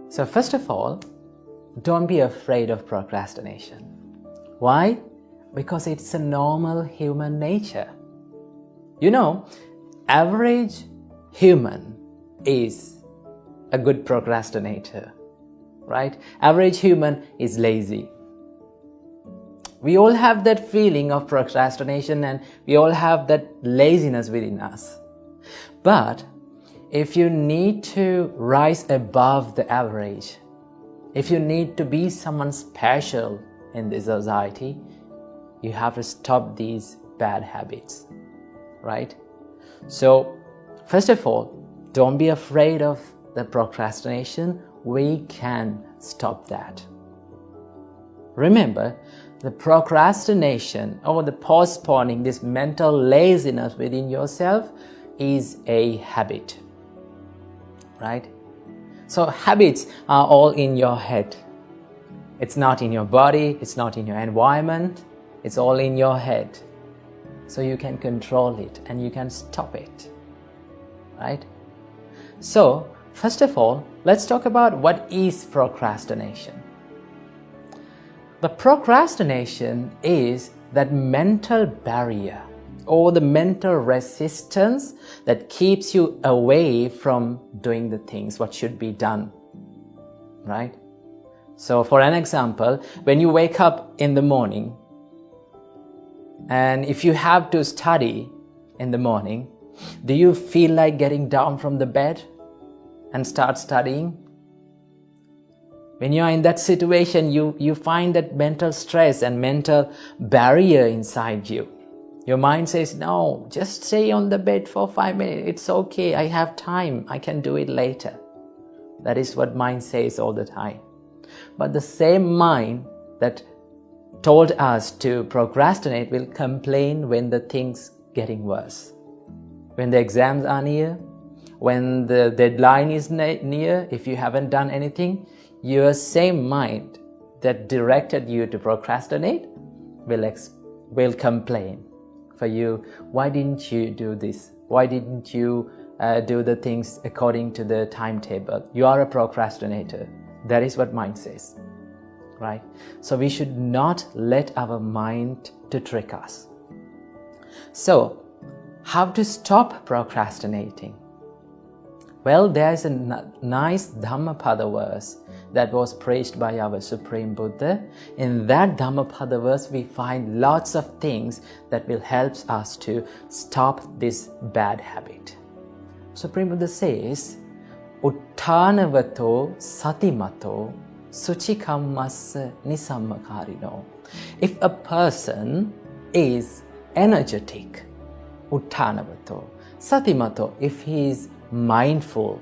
So first of all, don't be afraid of procrastination. Why? Because it's a normal human nature. You know, average human is a good procrastinator, right? Average human is lazy. We all have that feeling of procrastination and we all have that laziness within us. But if you need to rise above the average, if you need to be someone special in this society, you have to stop these bad habits, right? So, first of all, don't be afraid of the procrastination. We can stop that. Remember, the procrastination or the postponing, this mental laziness within yourself is a habit, right? So habits are all in your head. It's not in your body, it's not in your environment, it's all in your head. So you can control it and you can stop it, right? So, first of all, let's talk about what is procrastination. The procrastination is that mental barrier or the mental resistance that keeps you away from doing the things what should be done, right? So for an example, when you wake up in the morning and if you have to study in the morning, do you feel like getting down from the bed and start studying? When you are in that situation, you find that mental stress and mental barrier inside you. Your mind says, no, just stay on the bed for 5 minutes. It's okay. I have time. I can do it later. That is what mind says all the time. But the same mind that told us to procrastinate will complain when the things getting worse. When the exams are near, when the deadline is near, if you haven't done anything, your same mind that directed you to procrastinate will complain for you. Why didn't you do this? Why didn't you do the things according to the timetable? You are a procrastinator. That is what mind says, right? So we should not let our mind to trick us. So, how to stop procrastinating? Well, there is a nice Dhammapada verse that was preached by our Supreme Buddha. In that Dhammapada verse, we find lots of things that will help us to stop this bad habit. Supreme Buddha says, Uttanavato satimato suchikammassa nisammakarino. If a person is energetic, Uttanavato, satimato, if he is mindful,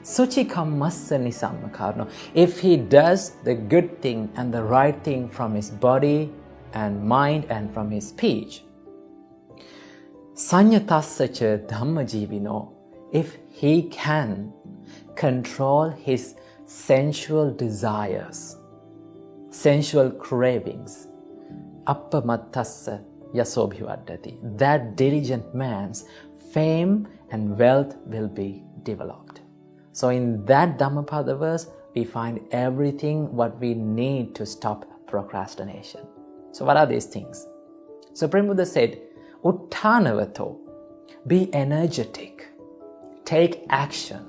suchikammassa nisammakarino, if he does the good thing and the right thing from his body and mind and from his speech, sanyatassacha dhammajivino, if he can control his sensual desires, sensual cravings, appamattassa yasobhivaddati, that diligent man's fame and wealth will be developed. So in that Dhammapada verse, we find everything what we need to stop procrastination. So what are these things? Supreme Buddha said, Uttanavato, be energetic, take action.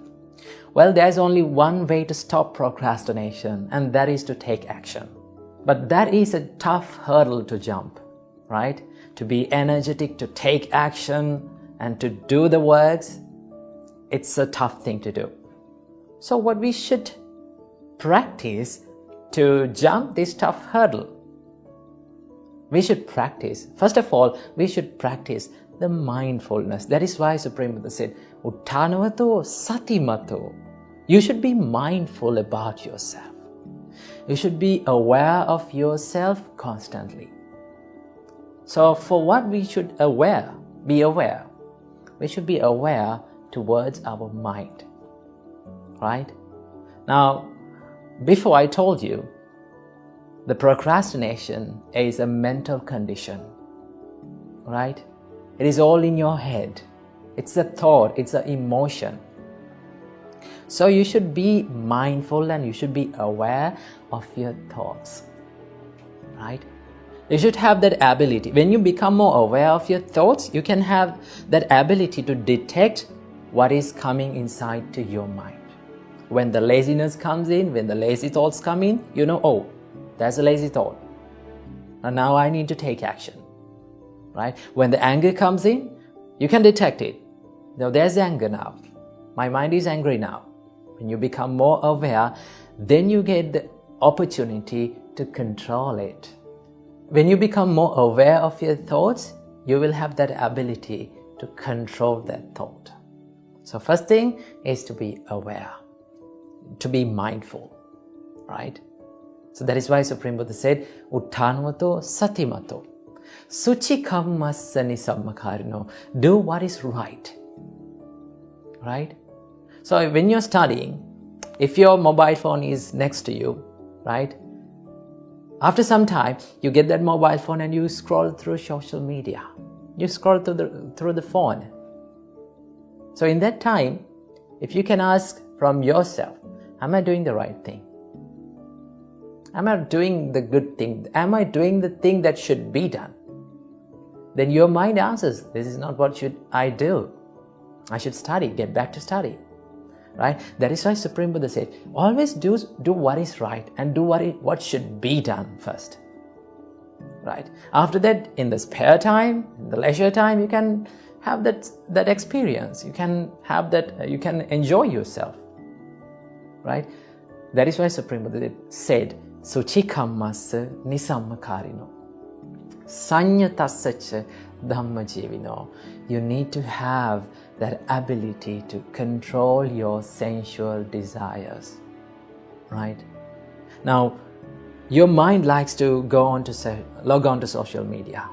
Well, there's only one way to stop procrastination, and that is to take action. But that is a tough hurdle to jump, right? To be energetic, to take action, and to do the works, it's a tough thing to do. So what we should practice to jump this tough hurdle? We should practice, first of all, we should practice the mindfulness. That is why Supreme Buddha said, Uttanavato satimato. You should be mindful about yourself. You should be aware of yourself constantly. So for what we should be aware, we should be aware towards our mind, right? Now, before I told you, the procrastination is a mental condition, right? It is all in your head. It's a thought, it's an emotion. So you should be mindful and you should be aware of your thoughts, right? You should have that ability. When you become more aware of your thoughts, you can have that ability to detect what is coming inside to your mind. When the laziness comes in, when the lazy thoughts come in, you know, oh, there's a lazy thought. And now I need to take action, right? When the anger comes in, you can detect it. Now there's anger now. My mind is angry now. When you become more aware, then you get the opportunity to control it. When you become more aware of your thoughts, you will have that ability to control that thought. So first thing is to be aware, to be mindful, right? So that is why Supreme Buddha said, Uttanvato satimato, suchikammasani sammakarino. Do what is right, right? So when you're studying, if your mobile phone is next to you, right? After some time, you get that mobile phone and you scroll through social media. You scroll through the phone. So in that time, if you can ask from yourself, am I doing the right thing? Am I doing the good thing? Am I doing the thing that should be done? Then your mind answers, this is not what should I do. I should study, get back to study. Right? That is why Supreme Buddha said, always do what is right and do what should be done first. Right? After that, in the spare time, in the leisure time, you can have that experience. You can have that. You can enjoy yourself. Right? That is why Supreme Buddha said, Suchikammas nisammakarino, sanyatassacha dhammajivino. You need to have that ability to control your sensual desires, right? Now, your mind likes to log on to social media,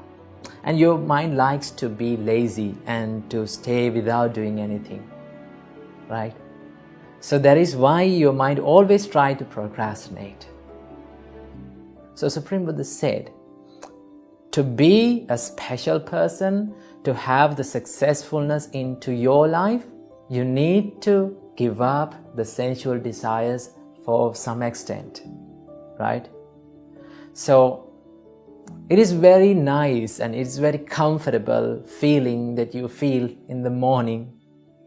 and your mind likes to be lazy and to stay without doing anything, right? So that is why your mind always tries to procrastinate. So Supreme Buddha said, to be a special person, to have the successfulness into your life, you need to give up the sensual desires for some extent, right? So it is very nice and it's very comfortable feeling that you feel in the morning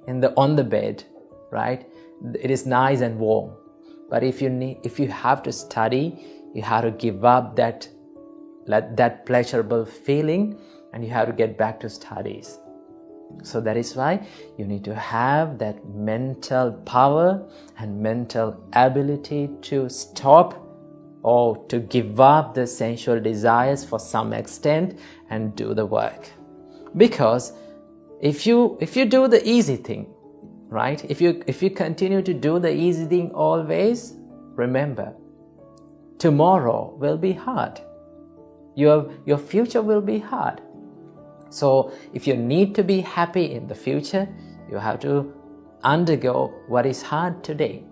on the bed, right? It is nice and warm. But if you have to study, you have to give up that pleasurable feeling and you have to get back to studies. So that is why you need to have that mental power and mental ability to stop or to give up the sensual desires for some extent and do the work. Because if you do the easy thing, right? If you continue to do the easy thing always, remember, tomorrow will be hard. Your future will be hard. So if you need to be happy in the future, you have to undergo what is hard today.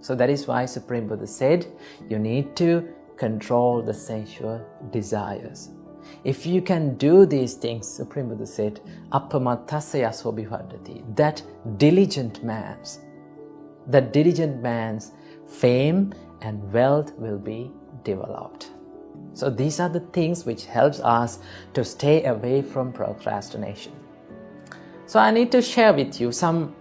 So that is why Supreme Buddha said, you need to control the sensual desires. If you can do these things, Supreme Buddha said, appamatasaya sobhivadati, that diligent man's fame and wealth will be developed. So these are the things which helps us to stay away from procrastination. So I need to share with you some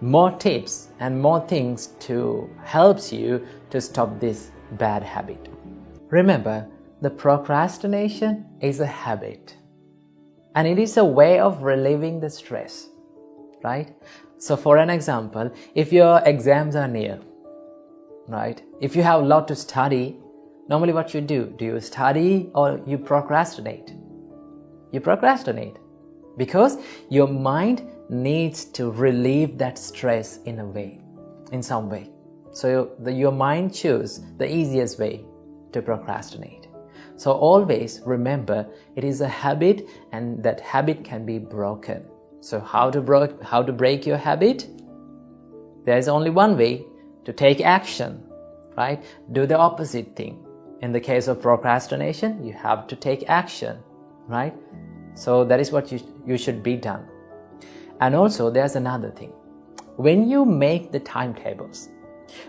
more tips and more things to help you to stop this bad habit. Remember, the procrastination is a habit and it is a way of relieving the stress, right? So for an example, if your exams are near, right? If you have a lot to study, normally what you do you study or you procrastinate? You procrastinate because your mind needs to relieve that stress in some way. So your mind chooses the easiest way to procrastinate. So always remember, it is a habit and that habit can be broken. So how to break your habit? There is only one way: to take action, right? Do the opposite thing. In the case of procrastination, you have to take action, right? So that is what you should be done. And also there's another thing. when you make the timetables,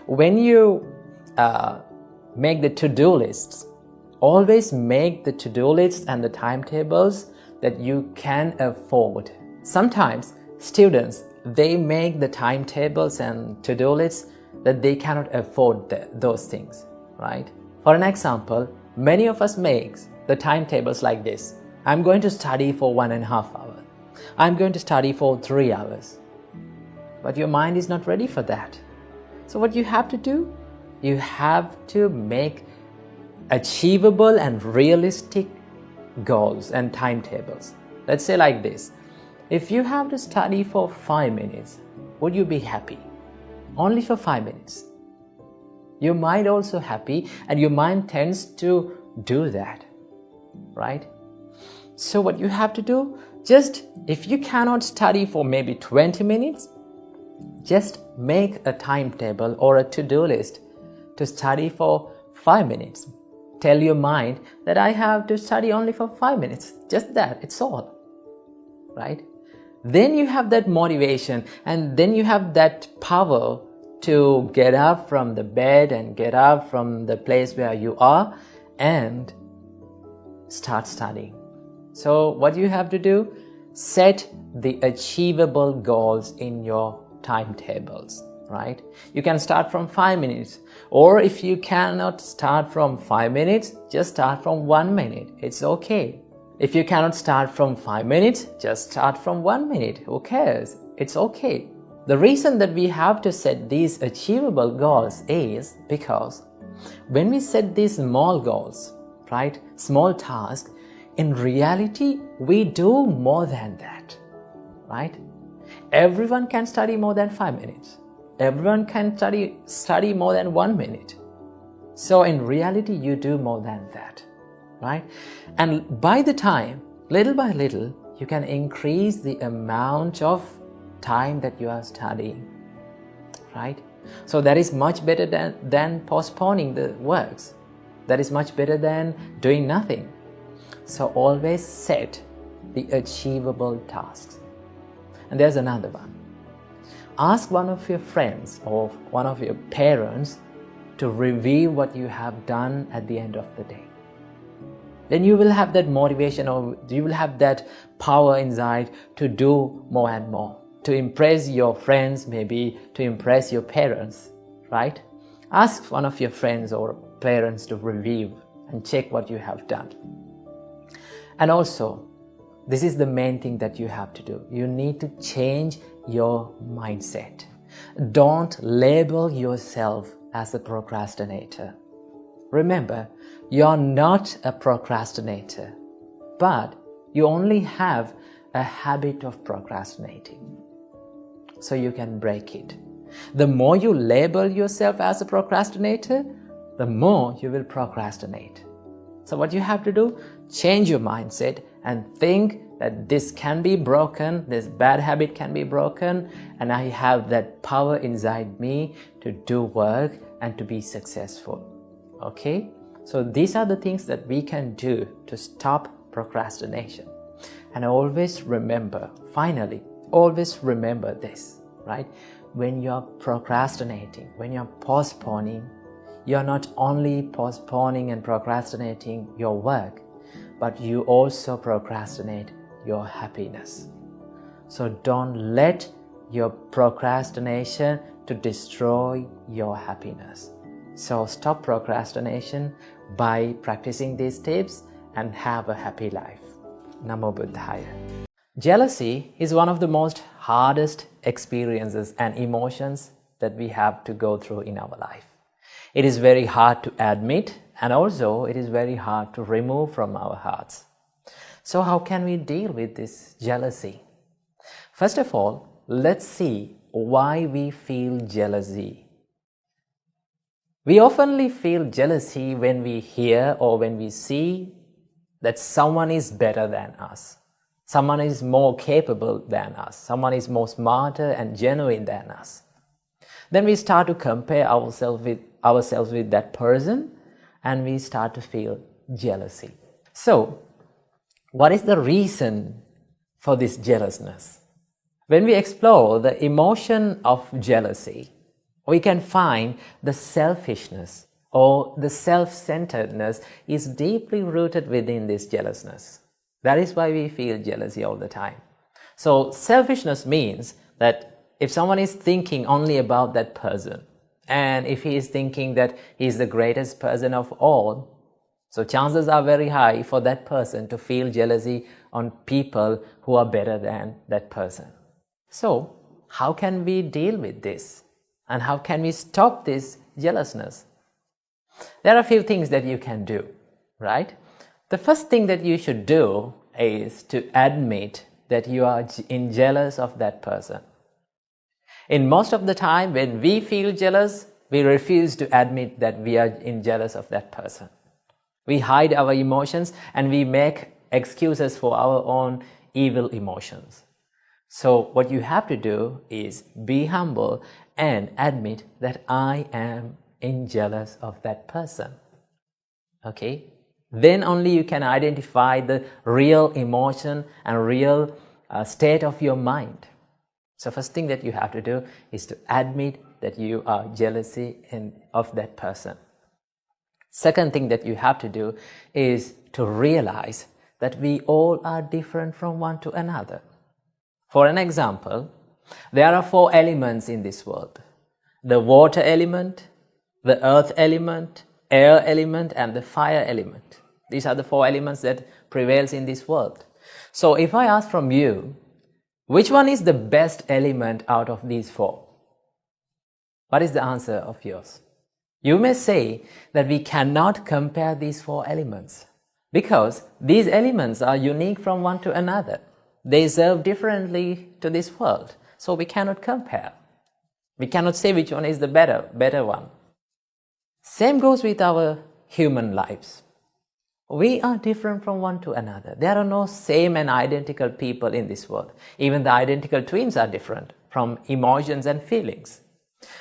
when you make the to-do lists, always make the to-do lists and the timetables that you can afford. Sometimes students, they make the timetables and to-do lists that they cannot afford those things, right? For an example, many of us make the timetables like this. I'm going to study for 1.5 hours. I'm going to study for 3 hours. But your mind is not ready for that. So what you have to do? You have to make achievable and realistic goals and timetables. Let's say like this. If you have to study for 5 minutes, would you be happy? Only for 5 minutes. Your mind also happy, and your mind tends to do that, right? So what you have to do, just if you cannot study for maybe 20 minutes, just make a timetable or a to-do list to study for 5 minutes. Tell your mind that I have to study only for 5 minutes. Just that, it's all, right? Then you have that motivation, and then you have that power to get up from the bed and get up from the place where you are and start studying. So what you have to do? Set the achievable goals in your timetables, right? You can start from 5 minutes, or if you cannot start from 5 minutes, just start from 1 minute. It's okay. If you cannot start from 5 minutes, just start from 1 minute. Who cares? It's okay. The reason that we have to set these achievable goals is because when we set these small goals, right, small tasks, in reality, we do more than that, right? Everyone can study more than 5 minutes. Everyone can study more than 1 minute. So in reality, you do more than that, right? And by the time, little by little, you can increase the amount of time that you are studying, right? So that is much better than postponing the works. That is much better than doing nothing. So always set the achievable tasks. And there's another one. Ask one of your friends or one of your parents to review what you have done at the end of the day. Then you will have that motivation, or you will have that power inside to do more and more, to impress your friends, maybe to impress your parents, right? Ask one of your friends or parents to review and check what you have done. And also, this is the main thing that you have to do. You need to change your mindset. Don't label yourself as a procrastinator. Remember, you're not a procrastinator, but you only have a habit of procrastinating. So you can break it. The more you label yourself as a procrastinator, the more you will procrastinate. So what you have to do, change your mindset and think that this can be broken, this bad habit can be broken, and I have that power inside me to do work and to be successful. Okay? So these are the things that we can do to stop procrastination. And always remember, finally, always remember this, right? When you're procrastinating, when you're postponing, you're not only postponing and procrastinating your work, but you also procrastinate your happiness. So don't let your procrastination to destroy your happiness. So stop procrastination by practicing these tips and have a happy life. Namo Buddhaya. Jealousy is one of the most hardest experiences and emotions that we have to go through in our life. It is very hard to admit, and also it is very hard to remove from our hearts. So how can we deal with this jealousy? First of all, let's see why we feel jealousy. We often feel jealousy when we hear or when we see that someone is better than us. Someone is more capable than us. Someone is more smarter and genuine than us. Then we start to compare ourselves with that person, and we start to feel jealousy. So, what is the reason for this jealousness? When we explore the emotion of jealousy, we can find the selfishness or the self-centeredness is deeply rooted within this jealousness. That is why we feel jealousy all the time. So selfishness means that if someone is thinking only about that person, and if he is thinking that he is the greatest person of all, so chances are very high for that person to feel jealousy on people who are better than that person. So how can we deal with this? And how can we stop this jealousness? There are a few things that you can do, right? The first thing that you should do is to admit that you are jealous of that person. In most of the time when we feel jealous, we refuse to admit that we are jealous of that person. We hide our emotions and we make excuses for our own evil emotions. So what you have to do is be humble and admit that I am jealous of that person. Okay? Then only you can identify the real emotion and real state of your mind. So first thing that you have to do is to admit that you are jealous of that person. Second thing that you have to do is to realize that we all are different from one to another. For an example, there are 4 elements in this world: the water element, the earth element, air element, and the fire element. These are the 4 elements that prevails in this world. So if I ask from you, which one is the best element out of these 4? What is the answer of yours? You may say that we cannot compare these 4 elements because these elements are unique from one to another. They serve differently to this world, so we cannot compare. We cannot say which one is the better one. Same goes with our human lives. We are different from one to another. There are no same and identical people in this world. Even the identical twins are different from emotions and feelings.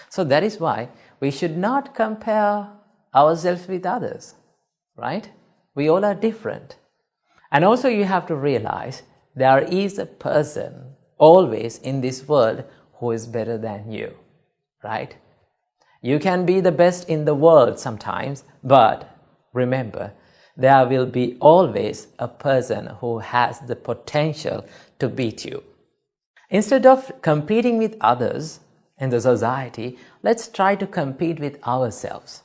So that is why we should not compare ourselves with others, right? We all are different. And also you have to realize there is a person always in this world who is better than you, right? You can be the best in the world sometimes, but remember, there will be always a person who has the potential to beat you. Instead of competing with others in the society, let's try to compete with ourselves,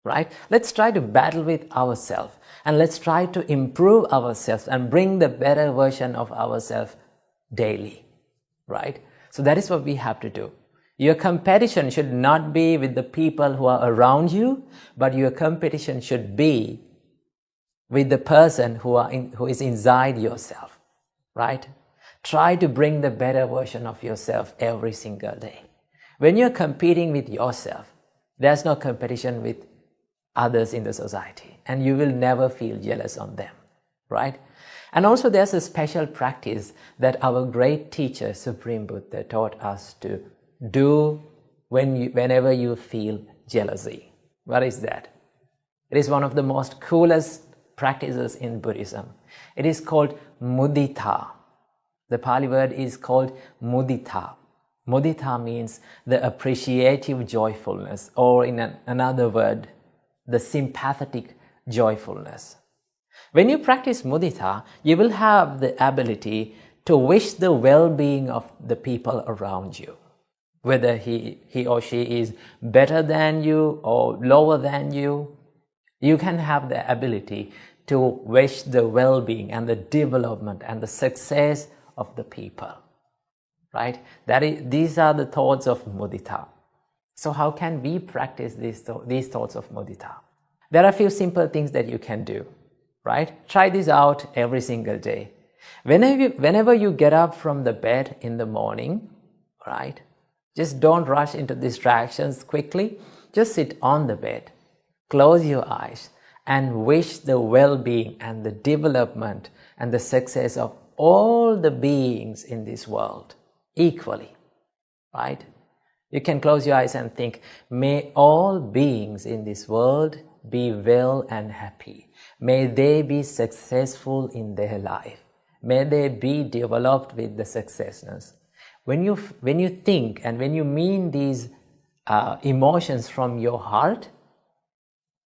right? Let's try to battle with ourselves and let's try to improve ourselves and bring the better version of ourselves daily, right? So that is what we have to do. Your competition should not be with the people who are around you, but your competition should be with the person who is inside yourself, right? Try to bring the better version of yourself every single day. When you're competing with yourself, there's no competition with others in the society, and you will never feel jealous on them, right? And also there's a special practice that our great teacher, Supreme Buddha, taught us to do whenever you feel jealousy. What is that? It is one of the most coolest practices in Buddhism. It is called mudita. The Pali word is called mudita. Mudita means the appreciative joyfulness, or in another word, the sympathetic joyfulness. When you practice mudita, you will have the ability to wish the well-being of the people around you. Whether he or she is better than you or lower than you, you can have the ability to wish the well-being and the development and the success of the people, right? These are the thoughts of mudita. So how can we practice these thoughts of mudita? There are a few simple things that you can do, right? Try this out every single day. Whenever you get up from the bed in the morning, right? Just don't rush into distractions quickly. Just sit on the bed, close your eyes, and wish the well-being and the development and the success of all the beings in this world equally, right? You can close your eyes and think, may all beings in this world be well and happy. May they be successful in their life. May they be developed with the successness. When you think and when you mean these emotions from your heart,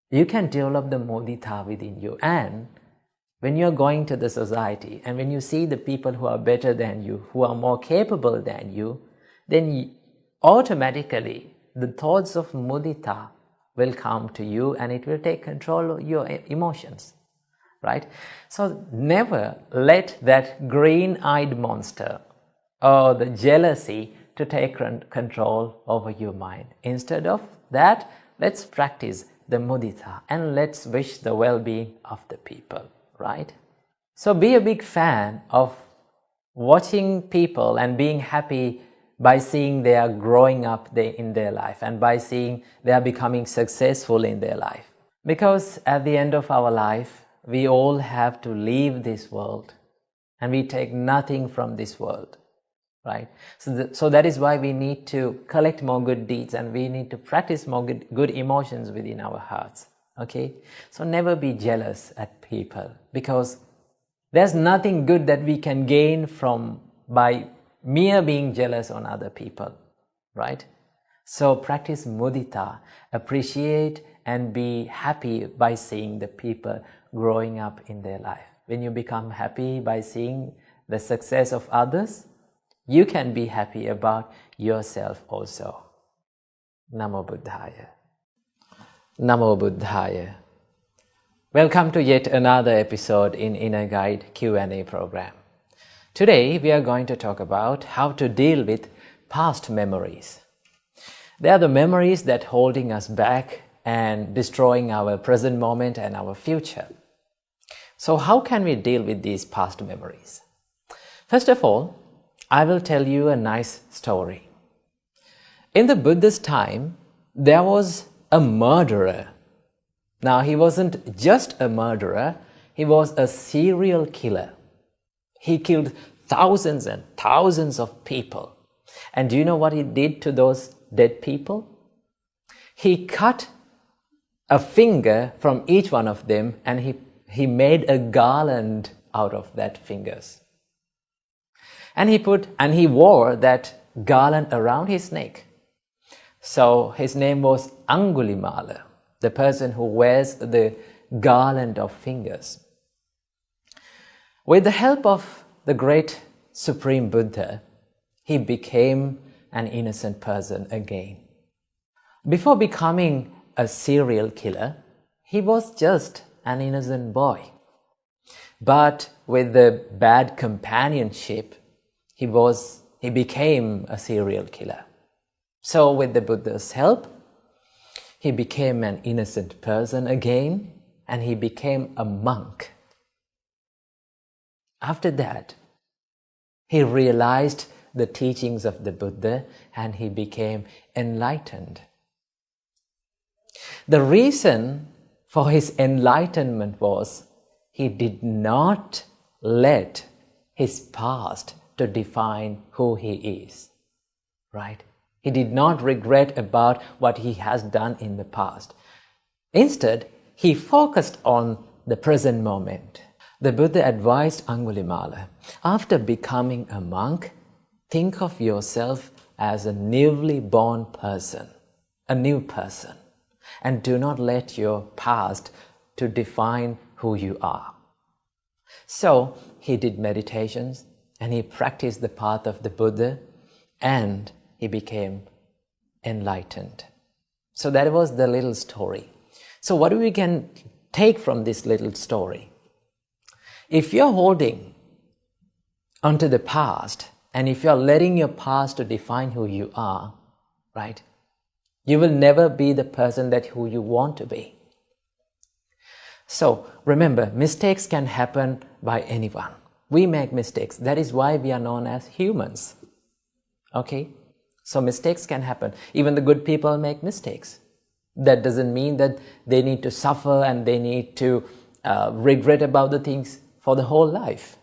you can develop the mudita within you. And when you're going to the society and when you see the people who are better than you, who are more capable than you, then automatically the thoughts of mudita will come to you and it will take control of your emotions, right? So never let that green-eyed monster or the jealousy to take control over your mind. Instead of that, let's practice the mudita and let's wish the well-being of the people, right? So be a big fan of watching people and being happy by seeing they are growing up in their life and by seeing they are becoming successful in their life. Because at the end of our life, we all have to leave this world and we take nothing from this world, right? So that is why we need to collect more good deeds and we need to practice more good emotions within our hearts, okay? So never be jealous at people, because there's nothing good that we can gain from by mere being jealous on other people, right? So practice mudita, appreciate and be happy by seeing the people growing up in their life. When you become happy by seeing the success of others, you can be happy about yourself also. Namo Buddhaya. Namo Buddhaya. Welcome to yet another episode in Inner Guide Q&A program. Today we are going to talk about how to deal with past memories. They are the memories that are holding us back and destroying our present moment and our future. So how can we deal with these past memories? First of all, I will tell you a nice story. In the Buddha's time, there was a murderer. Now, he wasn't just a murderer, he was a serial killer. He killed thousands and thousands of people. And do you know what he did to those dead people? He cut a finger from each one of them and he made a garland out of that fingers. And he wore that garland around his neck. So his name was Angulimala, the person who wears the garland of fingers. With the help of the great Supreme Buddha, he became an innocent person again. Before becoming a serial killer, he was just an innocent boy. But with the bad companionship, he became a serial killer. So with the Buddha's help, he became an innocent person again, and he became a monk. After that, he realized the teachings of the Buddha and he became enlightened. The reason for his enlightenment was he did not let his past to define who he is, right? He did not regret about what he has done in the past. Instead, he focused on the present moment. The Buddha advised Angulimala, after becoming a monk, think of yourself as a newly born person, a new person, and do not let your past to define who you are. So he did meditations and he practiced the path of the Buddha and he became enlightened. So that was the little story. So what we can take from this little story? If you're holding onto the past and if you're letting your past to define who you are, right, you will never be the person that who you want to be. So remember, mistakes can happen by anyone. We make mistakes. That is why we are known as humans. Okay? So mistakes can happen. Even the good people make mistakes. That doesn't mean that they need to suffer and they need to regret about the things for the whole life,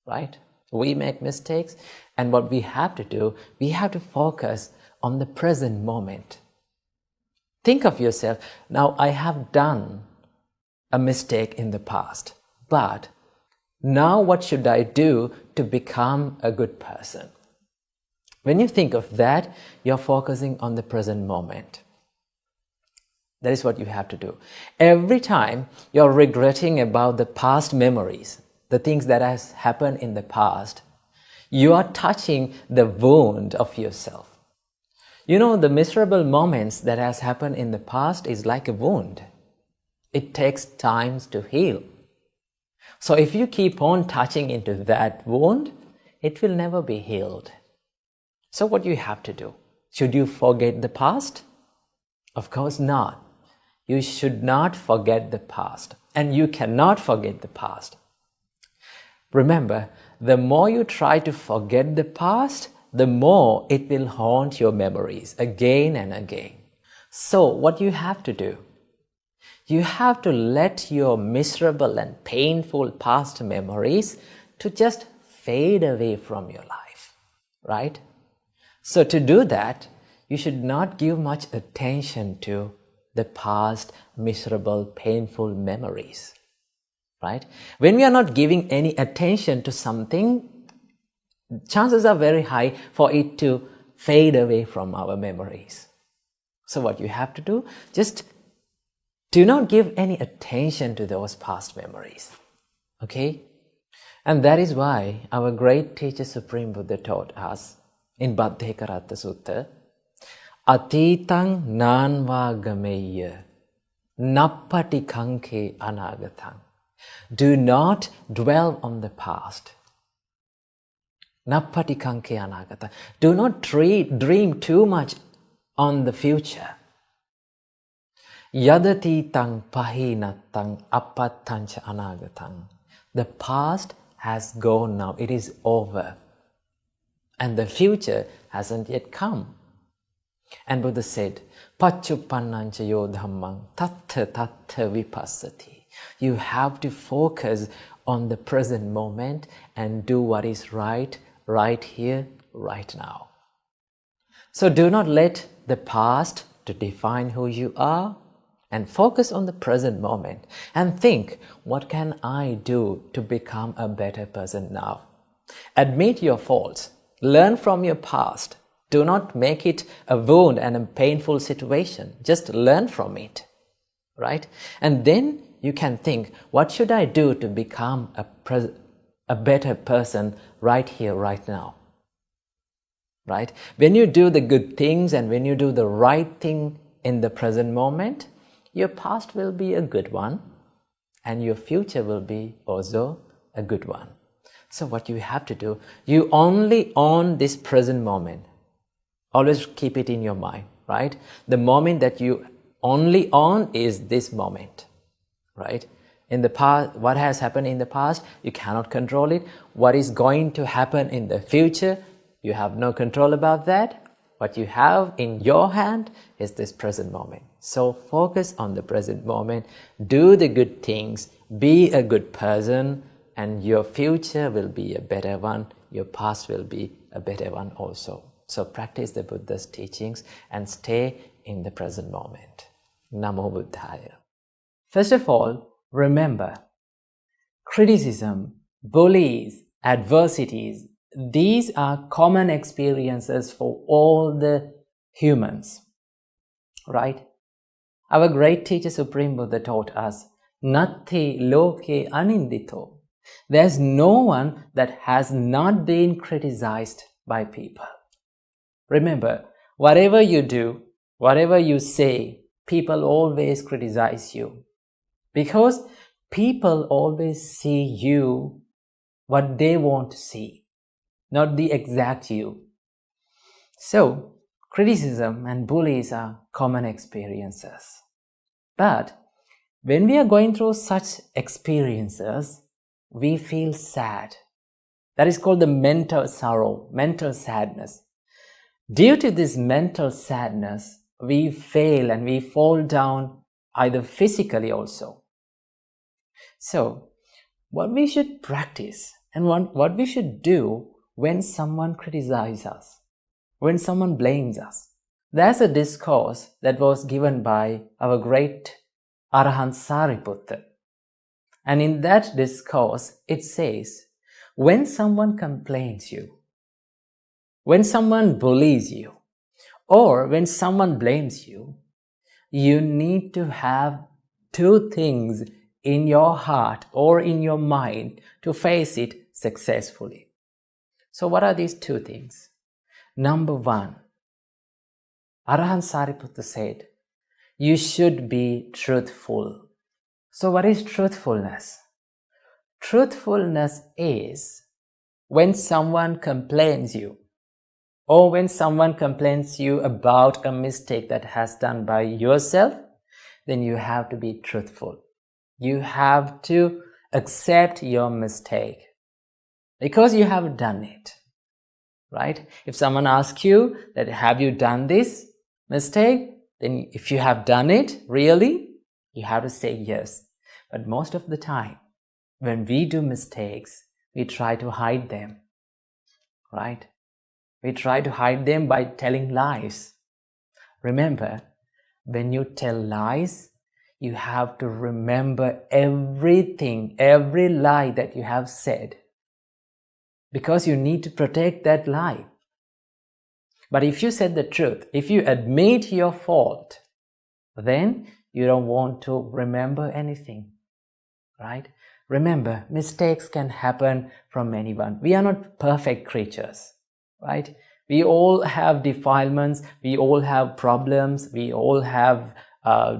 right? We make mistakes, and what we have to do, we have to focus on the present moment. Think of yourself, now I have done a mistake in the past, but now what should I do to become a good person? When you think of that, you're focusing on the present moment. That is what you have to do. Every time you're regretting about the past memories, the things that has happened in the past, you are touching the wound of yourself. You know, the miserable moments that has happened in the past is like a wound. It takes time to heal. So if you keep on touching into that wound, it will never be healed. So what you have to do? Should you forget the past? Of course not. You should not forget the past, and you cannot forget the past. Remember, the more you try to forget the past, the more it will haunt your memories again and again. So what you have to do? You have to let your miserable and painful past memories to just fade away from your life, right? So to do that, you should not give much attention to the past miserable, painful memories, right? When we are not giving any attention to something, chances are very high for it to fade away from our memories. So what you have to do, just do not give any attention to those past memories, okay? And that is why our great teacher Supreme Buddha taught us in Baddhekaratta Sutta, Atitang nanva gameya nappati kanke anagatang. Do not dwell on the past. Nappati kanke anagatang. Do not dream too much on the future. Yadati tang pahinatang apattancha anagatang. The past has gone now. It is over. And the future hasn't yet come. And Buddha said, Pachupannancha yo dhammang tattha tattha vipassati. You have to focus on the present moment and do what is right here, right now. So do not let the past to define who you are, and focus on the present moment and think, what can I do to become a better person now? Admit your faults. Learn from your past. Do not make it a wound and a painful situation. Just learn from it, right? And then you can think, what should I do to become a better person right here, right now? Right? When you do the good things and when you do the right thing in the present moment, your past will be a good one and your future will be also a good one. So what you have to do, you only own this present moment. Always keep it in your mind, right? The moment that you only own is this moment, right? In the past, what has happened in the past, you cannot control it. What is going to happen in the future, you have no control about that. What you have in your hand is this present moment. So focus on the present moment, do the good things, be a good person, and your future will be a better one, your past will be a better one also. So practice the Buddha's teachings and stay in the present moment. Namo Buddhaya. First of all, remember, criticism, bullies, adversities, these are common experiences for all the humans, right? Our great teacher Supreme Buddha taught us, Natti loke anindito. There's no one that has not been criticized by people. Remember, whatever you do, whatever you say, people always criticize you. Because people always see you what they want to see, not the exact you. So, criticism and bullies are common experiences. But when we are going through such experiences, we feel sad. That is called the mental sorrow, mental sadness. Due to this mental sadness, we fail and we fall down either physically also. So, what we should practice and what we should do when someone criticizes us, when someone blames us. There's a discourse that was given by our great Arahant Sariputta. And in that discourse, it says, when someone complains you, when someone bullies you, or when someone blames you, you need to have two things in your heart or in your mind to face it successfully. So what are these two things? Number one, Arahant Sariputta said, you should be truthful. So what is truthfulness? Truthfulness is when someone complains you, or when someone complains you about a mistake that has done by yourself, then you have to be truthful. You have to accept your mistake because you have done it, right? If someone asks you that, have you done this mistake? Then if you have done it, really, you have to say yes. But most of the time, when we do mistakes, we try to hide them, right? We try to hide them by telling lies. Remember, when you tell lies, you have to remember everything, every lie that you have said, because you need to protect that lie. But if you said the truth, if you admit your fault, then you don't want to remember anything, right? Remember, mistakes can happen from anyone. We are not perfect creatures, right? We all have defilements, we all have problems, we all have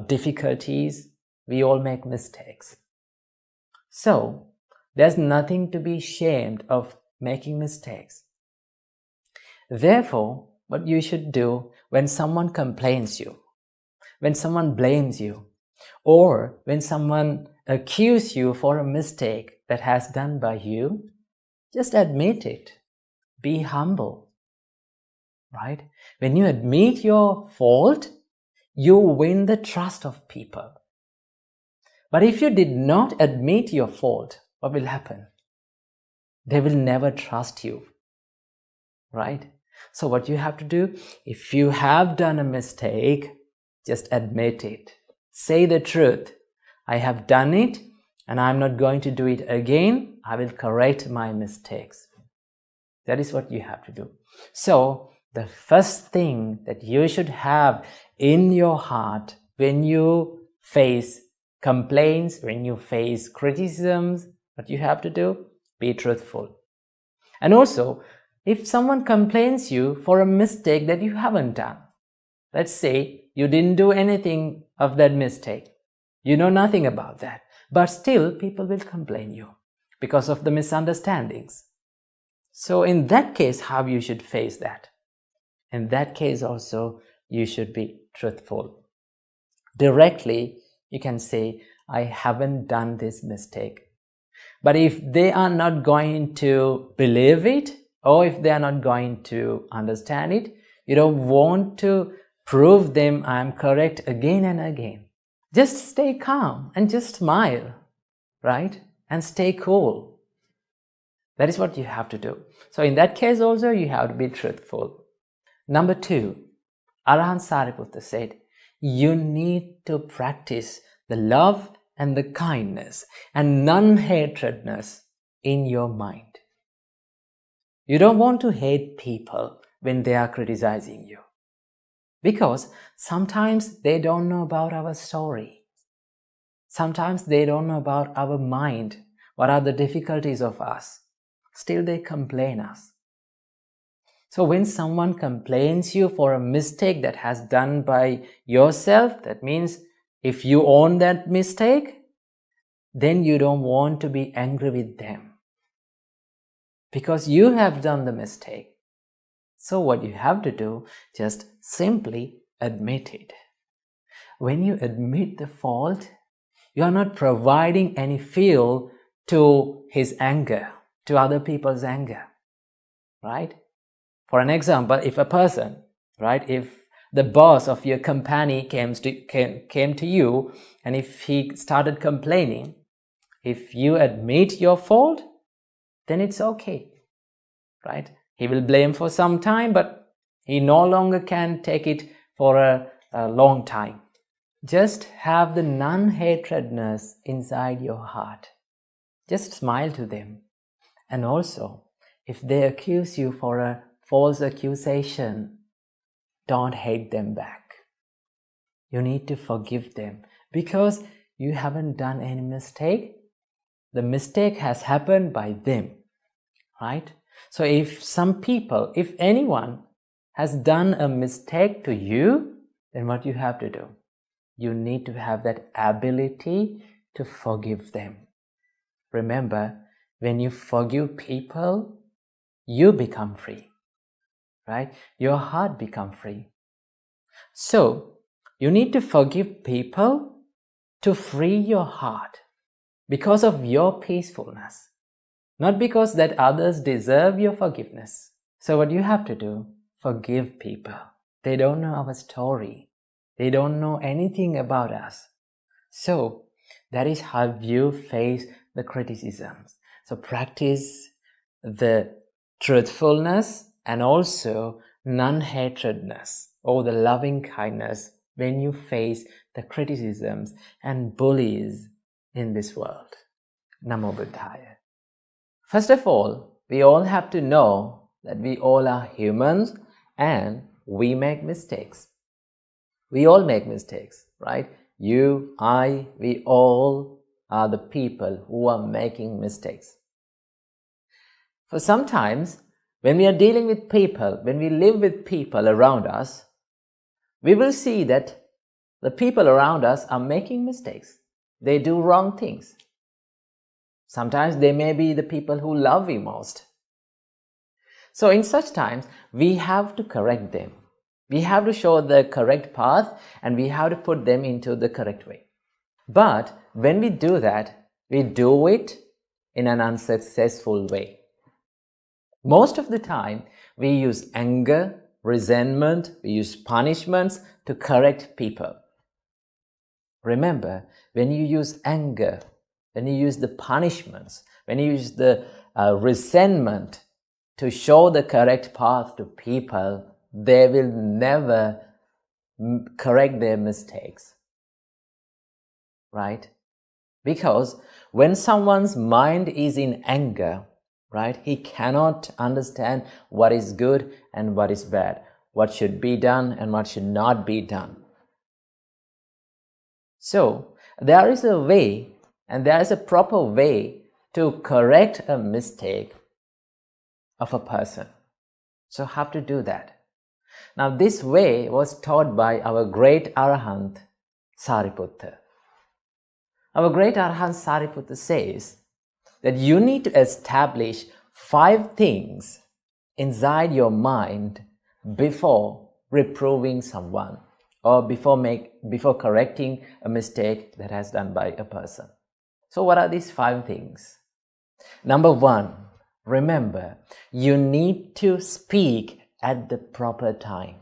difficulties, we all make mistakes. So, there's nothing to be ashamed of making mistakes. Therefore, what you should do when someone complains you, when someone blames you, or when someone accuses you for a mistake that has done by you, just admit it. Be humble, right? When you admit your fault, you win the trust of people. But if you did not admit your fault, what will happen? They will never trust you, right? So what you have to do, if you have done a mistake, just admit it. Say the truth. I have done it and I'm not going to do it again. I will correct my mistakes. That is what you have to do. So the first thing that you should have in your heart when you face complaints, when you face criticisms, what you have to do, be truthful. And also, if someone complains you for a mistake that you haven't done, let's say you didn't do anything of that mistake, you know nothing about that, but still people will complain you because of the misunderstandings. So in that case, how you should face that? In that case also, you should be truthful. Directly, you can say, I haven't done this mistake. But if they are not going to believe it, or if they are not going to understand it, you don't want to prove them I'm correct again and again. Just stay calm and just smile, right? And stay cool. That is what you have to do. So in that case also, you have to be truthful. Number 2, Arahant Sariputta said, you need to practice the love and the kindness and non-hatredness in your mind. You don't want to hate people when they are criticizing you, because sometimes they don't know about our story. Sometimes they don't know about our mind, what are the difficulties of us. Still they complain us. So when someone complains you for a mistake that has done by yourself, that means if you own that mistake, then you don't want to be angry with them, because you have done the mistake. So what you have to do, just simply admit it. When you admit the fault, you are not providing any fuel to his anger, to other people's anger, right? For an example, if a person, right, if the boss of your company came to you, and if he started complaining, if you admit your fault, then it's okay, right? He will blame for some time, but he no longer can take it for a long time. Just have the non-hatredness inside your heart. Just smile to them. And also, if they accuse you for a false accusation, don't hate them back. You need to forgive them because you haven't done any mistake. The mistake has happened by them, right? So if anyone has done a mistake to you, then what you have to do? You need to have that ability to forgive them. Remember, when you forgive people, you become free, right? Your heart becomes free. So, you need to forgive people to free your heart because of your peacefulness, not because that others deserve your forgiveness. So what you have to do, forgive people. They don't know our story. They don't know anything about us. So that is how you face the criticisms. So practice the truthfulness and also non-hatredness or the loving kindness when you face the criticisms and bullies in this world. Namo Buddhaya. First of all, we all have to know that we all are humans and we make mistakes. We all make mistakes, right? You, I, we all are the people who are making mistakes. For sometimes, when we are dealing with people, when we live with people around us, we will see that the people around us are making mistakes. They do wrong things. Sometimes they may be the people who love you most. So in such times, we have to correct them. We have to show the correct path and we have to put them into the correct way. But when we do that, we do it in an unsuccessful way. Most of the time, we use anger, resentment, we use punishments to correct people. Remember, when you use anger, when you use the punishments, when you use the resentment to show the correct path to people, they will never correct their mistakes, right? Because when someone's mind is in anger, right, he cannot understand what is good and what is bad, what should be done and what should not be done. So there is a way, and there is a proper way to correct a mistake of a person. So have to do that. Now this way was taught by our great Arahant Sariputta. Our great Arahant Sariputta says that you need to establish 5 things inside your mind before reproving someone or before correcting a mistake that has done by a person. So what are these 5 things? Number 1, remember, you need to speak at the proper time.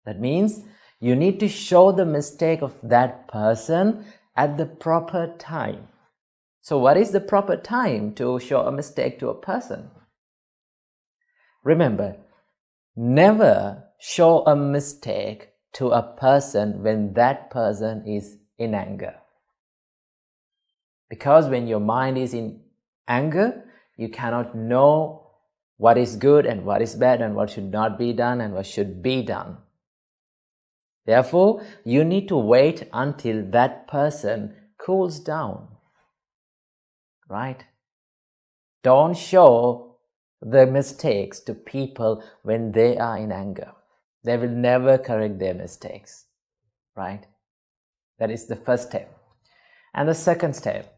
That means you need to show the mistake of that person at the proper time. So what is the proper time to show a mistake to a person? Remember, never show a mistake to a person when that person is in anger. Because when your mind is in anger, you cannot know what is good and what is bad and what should not be done and what should be done. Therefore, you need to wait until that person cools down. Right? Don't show the mistakes to people when they are in anger. They will never correct their mistakes. Right? That is the first step. And the second step,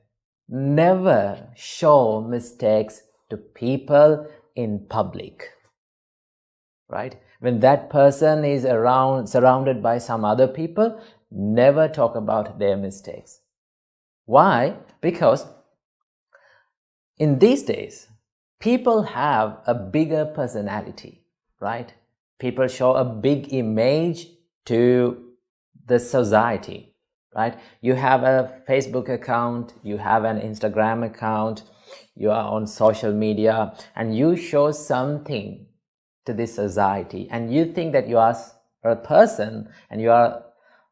never show mistakes to people in public. Right? When that person is surrounded by some other people, never talk about their mistakes. Why? Because in these days, people have a bigger personality, right? People show a big image to the society, right? You have a Facebook account, you have an Instagram account, you are on social media, and you show something to this society, and you think that you are a person, and you are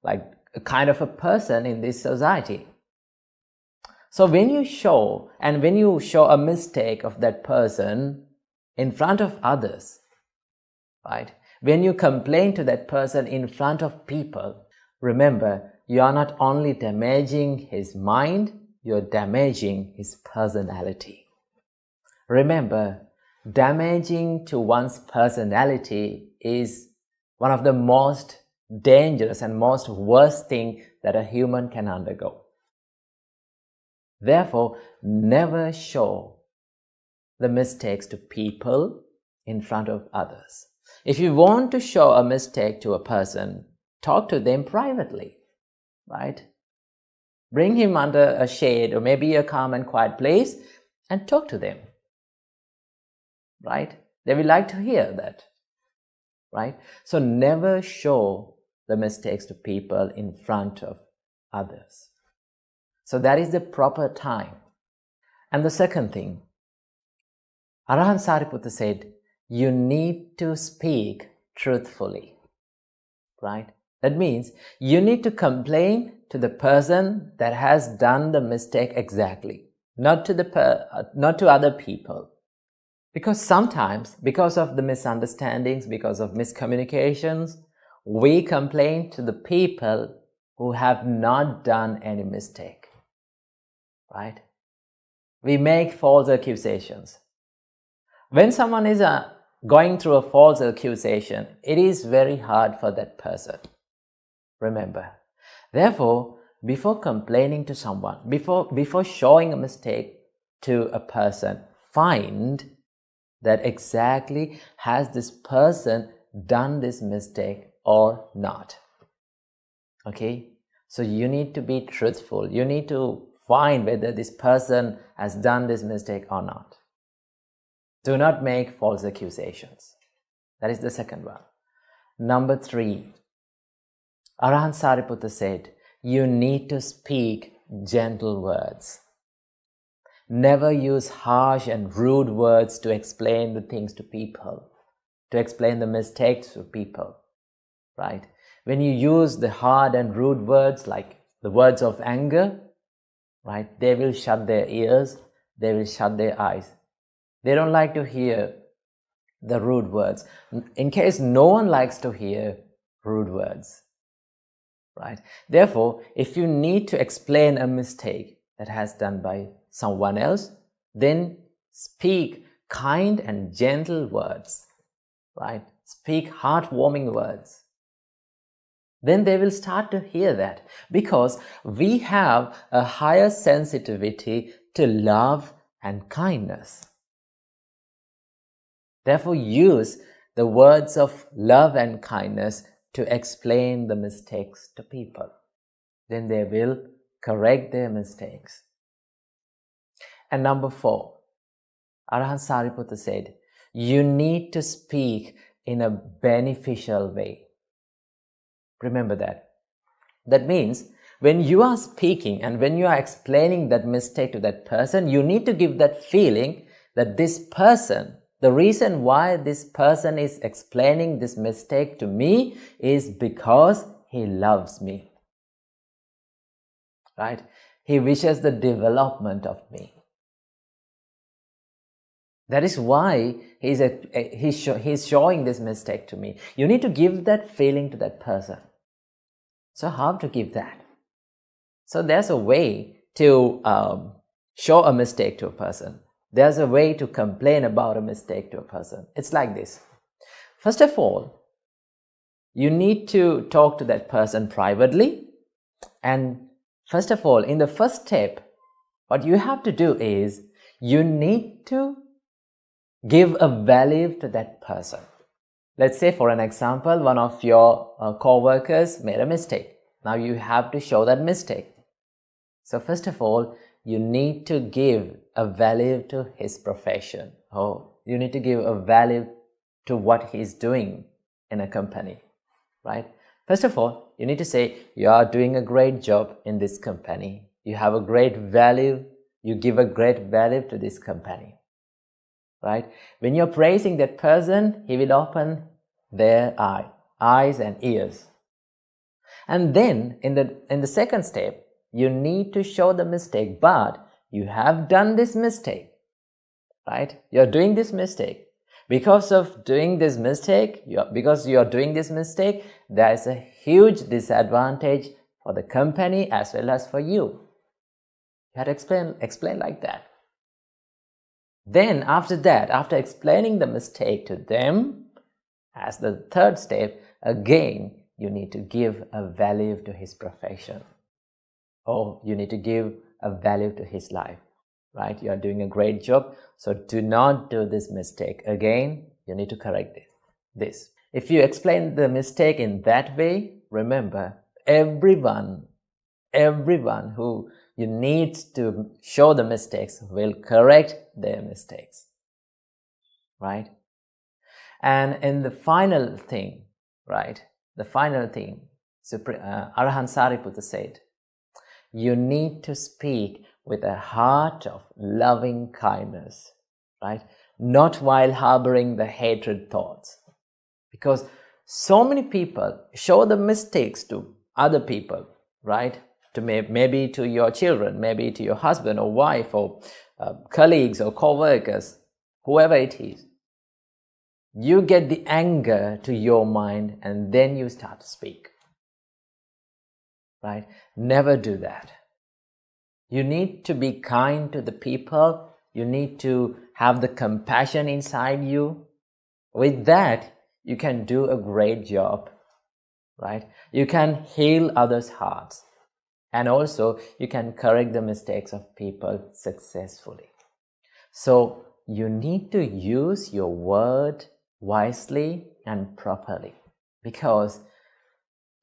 like a kind of a person in this society. So when you show a mistake of that person in front of others, right? When you complain to that person in front of people, remember, you are not only damaging his mind, you're damaging his personality. Remember, damaging to one's personality is one of the most dangerous and most worst thing that a human can undergo. Therefore, never show the mistakes to people in front of others. If you want to show a mistake to a person, talk to them privately, right? Bring him under a shade or maybe a calm and quiet place and talk to them, right? They will like to hear that, right? So never show the mistakes to people in front of others. So that is the proper time. And the second thing, Arahant Sariputta said, you need to speak truthfully, right? That means you need to complain to the person that has done the mistake exactly, not to other people. Because sometimes, because of the misunderstandings, because of miscommunications, we complain to the people who have not done any mistake, right? We make false accusations. When someone is going through a false accusation, it is very hard for that person. Remember. Therefore, before complaining to someone, before showing a mistake to a person, find that exactly has this person done this mistake or not. Okay? So you need to be truthful. You need to find whether this person has done this mistake or not. Do not make false accusations. That is the second one. Number 3, Arahant Sariputta said, you need to speak gentle words. Never use harsh and rude words to explain the things to people, to explain the mistakes to people, right? When you use the hard and rude words, like the words of anger, right, they will shut their ears, they will shut their eyes. They don't like to hear the rude words. In case no one likes to hear rude words, right? Therefore, if you need to explain a mistake that has done by someone else, then speak kind and gentle words, right? Speak heartwarming words. Then they will start to hear that, because we have a higher sensitivity to love and kindness. Therefore, use the words of love and kindness to explain the mistakes to people. Then they will correct their mistakes. And number 4, Arahant Sariputta said, you need to speak in a beneficial way. Remember that. That means when you are speaking and when you are explaining that mistake to that person, you need to give that feeling that this person, the reason why this person is explaining this mistake to me is because he loves me, right? He wishes the development of me. That is why he's showing this mistake to me. You need to give that feeling to that person. So how to give that? So there's a way to show a mistake to a person. There's a way to complain about a mistake to a person. It's like this. First of all, you need to talk to that person privately. And first of all, in the first step, what you have to do is you need to give a value to that person. Let's say, for an example, one of your co-workers made a mistake. Now you have to show that mistake. So first of all, you need to give a value to his profession. You need to give a value to what he's doing in a company, right? First of all, you need to say, you are doing a great job in this company. You have a great value. You give a great value to this company, right? When you're praising that person, he will open their eyes and ears. And then in the second step, you need to show the mistake, but you have done this mistake, right? You're doing this mistake. Because of doing this mistake, because you are doing this mistake, there is a huge disadvantage for the company as well as for you. You had to explain like that. Then after that, after explaining the mistake to them, as the third step, again, you need to give a value to his profession. Or you need to give a value to his life, right? You are doing a great job, so do not do this mistake again. You need to correct this. If you explain the mistake in that way, remember, everyone who you need to show the mistakes will correct their mistakes, right? And in the final thing, right? The final thing, Arahant Sariputta said, you need to speak with a heart of loving kindness, right? Not while harboring the hatred thoughts. Because so many people show the mistakes to other people, right? To maybe to your children, maybe to your husband or wife or colleagues or co-workers, whoever it is. You get the anger to your mind and then you start to speak, right? Never do that. You need to be kind to the people. You need to have the compassion inside you. With that, you can do a great job, right? You can heal others' hearts. And also, you can correct the mistakes of people successfully. So, you need to use your word wisely and properly, because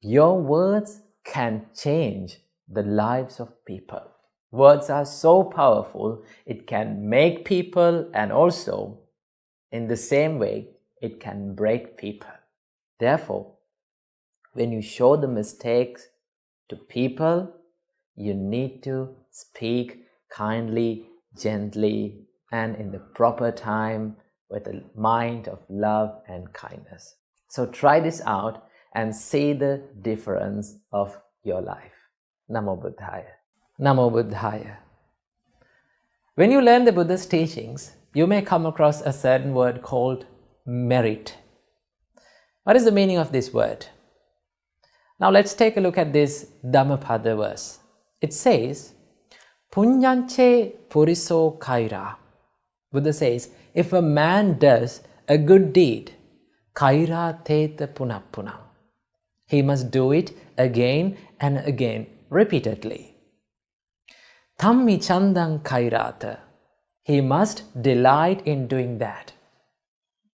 your words can change the lives of people. Words are so powerful, it can make people, and also, in the same way, it can break people. Therefore, when you show the mistakes to people, you need to speak kindly, gently, and in the proper time with a mind of love and kindness. So try this out and see the difference of your life. Namo Buddhaya. Namo Buddhaya. When you learn the Buddha's teachings, you may come across a certain word called merit. What is the meaning of this word? Now let's take a look at this Dhammapada verse. It says, Punyanche puriso kaira. Buddha says, if a man does a good deed, kaira teta punappunam. He must do it again and again, repeatedly. Tammi chandang kairata. He must delight in doing that.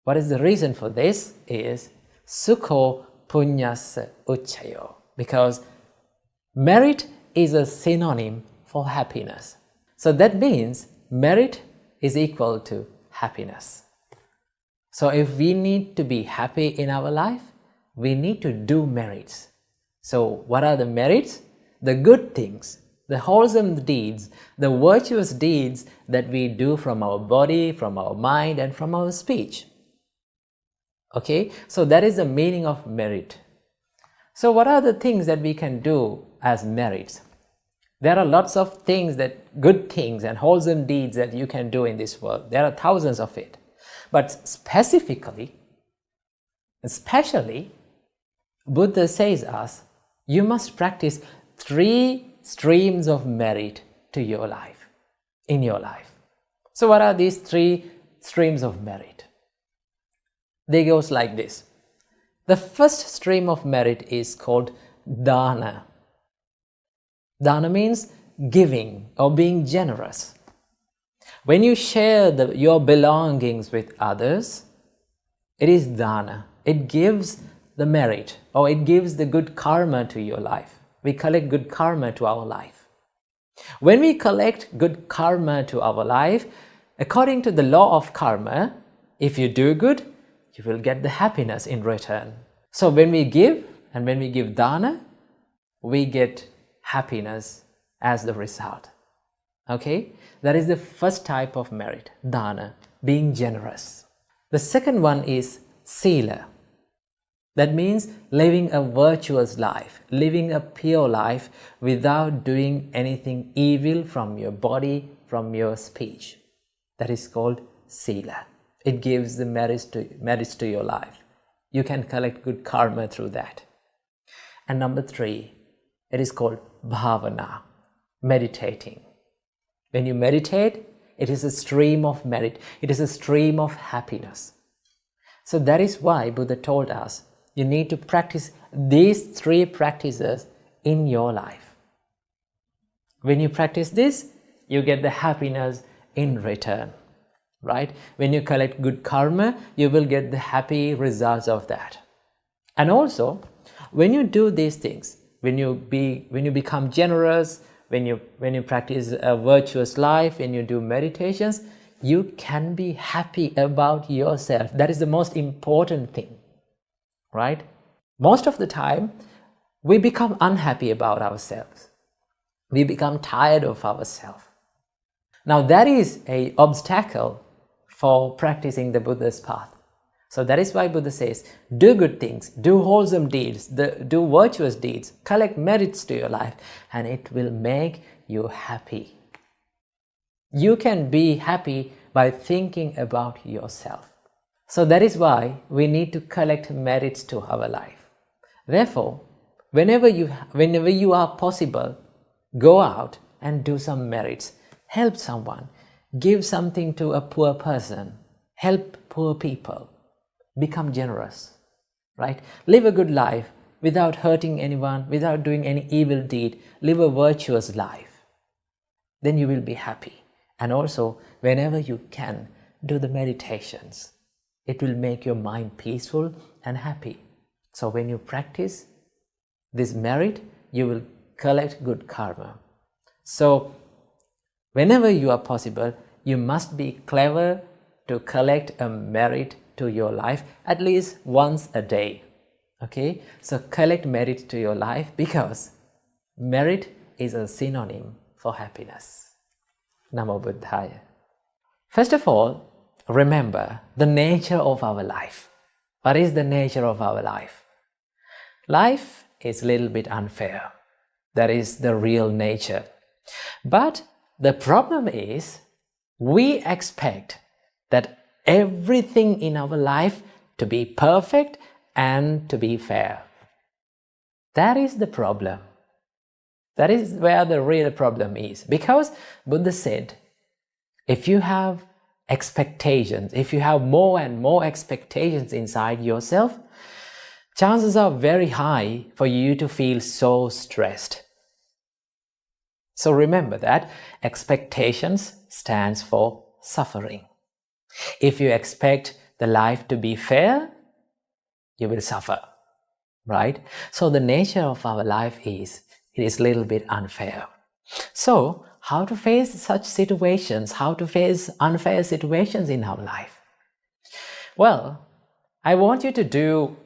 What is the reason for this? Is sukho punyasa ucchayo. Because merit is a synonym for happiness. So that means merit is equal to happiness. So if we need to be happy in our life, we need to do merits. So what are the merits? The good things, the wholesome deeds, the virtuous deeds that we do from our body, from our mind, and from our speech. Okay, so that is the meaning of merit. So what are the things that we can do as merits? There are lots of things, that good things and wholesome deeds that you can do in this world. There are thousands of it. But especially, Buddha says us, you must practice 3 streams of merit to your life, in your life. So what are these 3 streams of merit? They goes like this. The first stream of merit is called dana. Dana means giving or being generous. When you share your belongings with others, it is dana. It gives the merit, or it gives the good karma to your life. We collect good karma to our life. When we collect good karma to our life, according to the law of karma, if you do good, you will get the happiness in return. So when we give, and when we give dana, we get happiness as the result. Okay? That is the first type of merit, dana, being generous. The second one is sila. That means living a virtuous life, living a pure life without doing anything evil from your body, from your speech. That is called sila. It gives the merits to your life. You can collect good karma through that. And number 3, it is called bhavana, meditating. When you meditate, it is a stream of merit. It is a stream of happiness. So that is why Buddha told us you need to practice these 3 practices in your life. When you practice this, you get the happiness in return, right? When you collect good karma, you will get the happy results of that. And also, when you do these things, when you become generous, when you practice a virtuous life, when you do meditations, you can be happy about yourself. That is the most important thing, right? Most of the time, we become unhappy about ourselves. We become tired of ourselves. Now that is an obstacle for practicing the Buddha's path. So that is why Buddha says, do good things, do wholesome deeds, do virtuous deeds, collect merits to your life, and it will make you happy. You can be happy by thinking about yourself. So that is why we need to collect merits to our life. Therefore, whenever you are possible, go out and do some merits. Help someone, give something to a poor person, help poor people, become generous, right? Live a good life without hurting anyone, without doing any evil deed. Live a virtuous life. Then you will be happy. And also, whenever you can, do the meditations. It will make your mind peaceful and happy. So when you practice this merit, you will collect good karma. So whenever you are possible, you must be clever to collect a merit to your life at least once a day. Okay? So collect merit to your life because merit is a synonym for happiness. Namo Buddhaya. First of all, remember the nature of our life. What is the nature of our life? Life is a little bit unfair. That is the real nature. But the problem is we expect that everything in our life to be perfect and to be fair. That is the problem. That is where the real problem is. Because Buddha said, if you have expectations, if you have more and more expectations inside yourself, chances are very high for you to feel so stressed. So remember that expectations stands for suffering. If you expect the life to be fair, you will suffer, right? So the nature of our life is, it is a little bit unfair. So how to face such situations, how to face unfair situations in our life? Well, I want you to do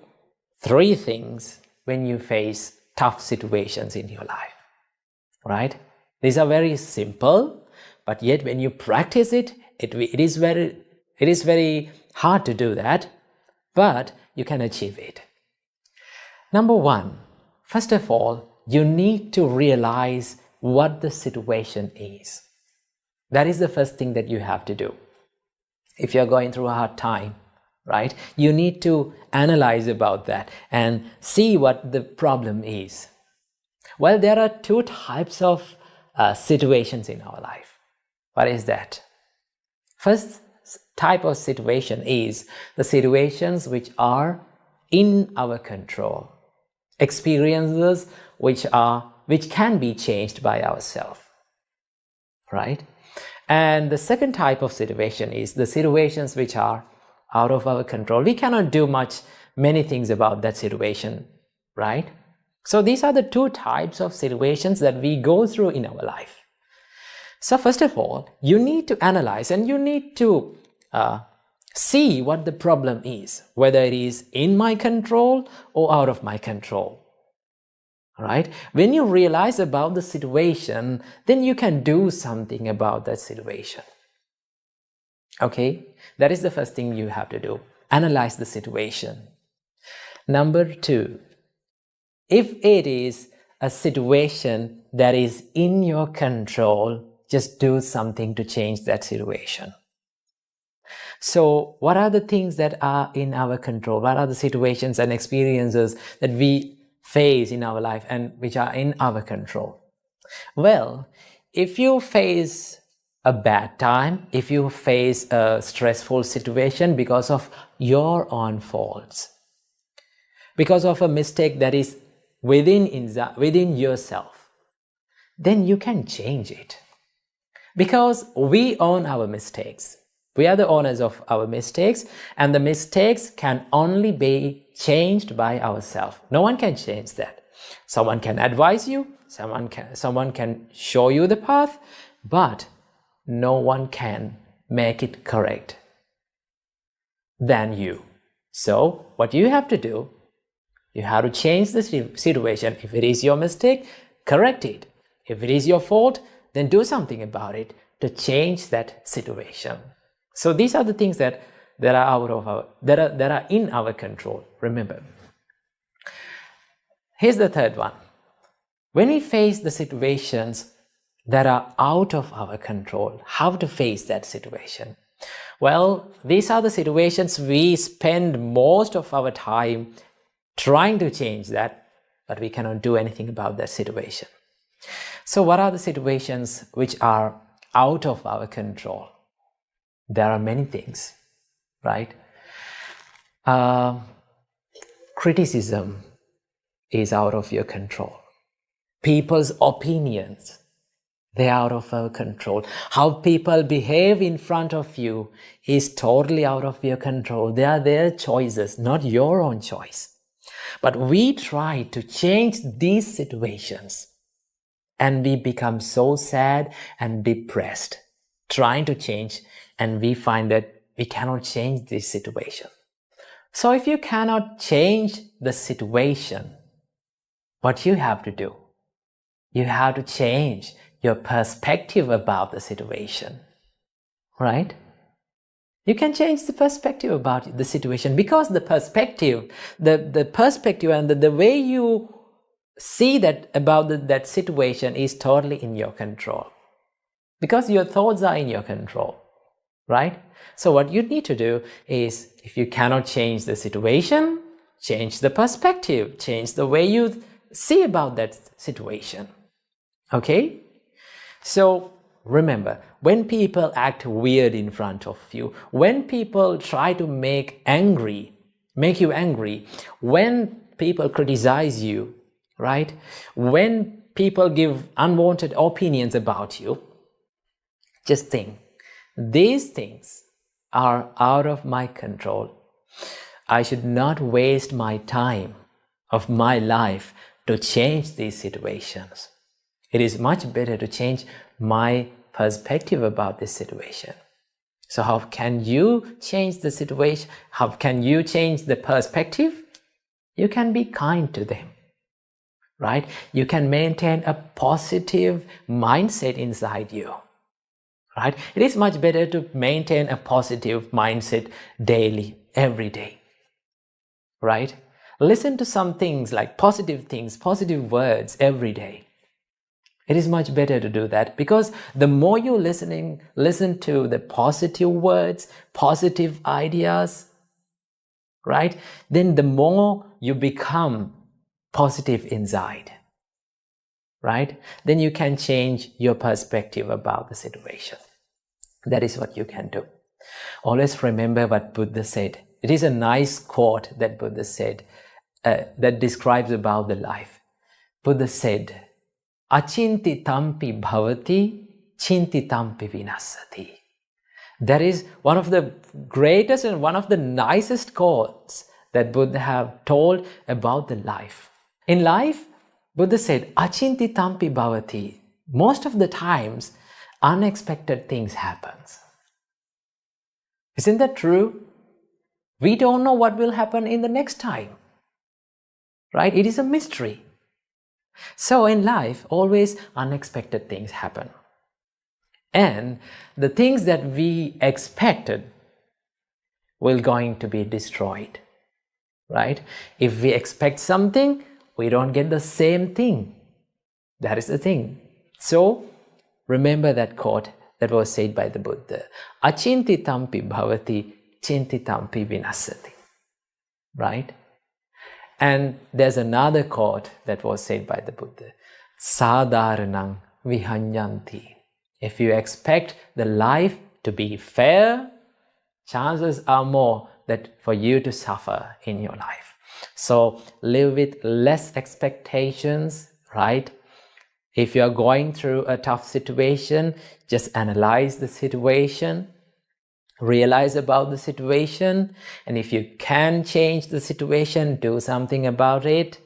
3 things when you face tough situations in your life, right? These are very simple, but yet when you practice it, it is very hard to do that, but you can achieve it. Number 1, first of all, you need to realize what the situation is. That is the first thing that you have to do. If you're going through a hard time, right, you need to analyze about that and see what the problem is. Well, there are 2 types of situations in our life. What is that? First type of situation is the situations which are in our control, experiences which can be changed by ourselves, right? And the second type of situation is the situations which are out of our control. We cannot do many things about that situation, right? So these are the 2 types of situations that we go through in our life. So first of all, you need to analyze and you need to see what the problem is, whether it is in my control or out of my control. Right? When you realize about the situation, then you can do something about that situation. Okay? That is the first thing you have to do. Analyze the situation. Number 2, if it is a situation that is in your control, just do something to change that situation. So what are the things that are in our control? What are the situations and experiences that we face in our life and which are in our control? Well, if you face a bad time, if you face a stressful situation because of your own faults, because of a mistake that is within yourself, then you can change it. Because we own our mistakes. We are the owners of our mistakes, and the mistakes can only be changed by ourselves. No one can change that. Someone can advise you, someone can show you the path, but no one can make it correct than you. So what you have to do, you have to change the situation. If it is your mistake, correct it. If it is your fault, then do something about it to change that situation. So these are the things that are in our control. Remember. Here's the third one. When we face the situations that are out of our control, how to face that situation? Well, these are the situations we spend most of our time trying to change that, but we cannot do anything about that situation. So what are the situations which are out of our control? There are many things, right? Criticism is out of your control. People's opinions, they are out of our control. How people behave in front of you is totally out of your control. They are their choices, not your own choice. But we try to change these situations and we become so sad and depressed trying to change, and we find that we cannot change this situation. So if you cannot change the situation, what you have to do? You have to change your perspective about the situation, right? You can change the perspective about the situation, because the perspective and the way you see that about that situation is totally in your control, because your thoughts are in your control, right? So what you need to do is, if you cannot change the situation, change the perspective, change the way you see about that situation. Okay? So remember, when people act weird in front of you, when people try to make you angry, when people criticize you, right? When people give unwanted opinions about you, just think, these things are out of my control. I should not waste my time of my life to change these situations. It is much better to change my perspective about this situation. So how can you change the situation? How can you change the perspective? You can be kind to them, right? You can maintain a positive mindset inside you, right? It is much better to maintain a positive mindset daily, every day, right? Listen to some things like positive words every day. It is much better to do that, because the more you listen to the positive words, positive ideas, right? Then the more you become positive inside, right? Then you can change your perspective about the situation. That is what you can do. Always remember what Buddha said. It is a nice quote that Buddha said that describes about the life. Buddha said, "Achinti tampi bhavati, chinti tampi vinasati." That is one of the greatest and one of the nicest quotes that Buddha have told about the life. In life, Buddha said, "Achinti tampi bhavati." Most of the times, unexpected things happen. Isn't that true? We don't know what will happen in the next time, right? It is a mystery. So in life, always unexpected things happen. And the things that we expected will going to be destroyed, right? If we expect something, we don't get the same thing. That is the thing. So remember that quote that was said by the Buddha. Achintitampi bhavati, chintitampi vinasati. Right? And there's another quote that was said by the Buddha. Sadharanang vihanyanti. If you expect the life to be fair, chances are more that for you to suffer in your life. So live with less expectations, right? If you are going through a tough situation, just analyze the situation, realize about the situation, and if you can change the situation, do something about it.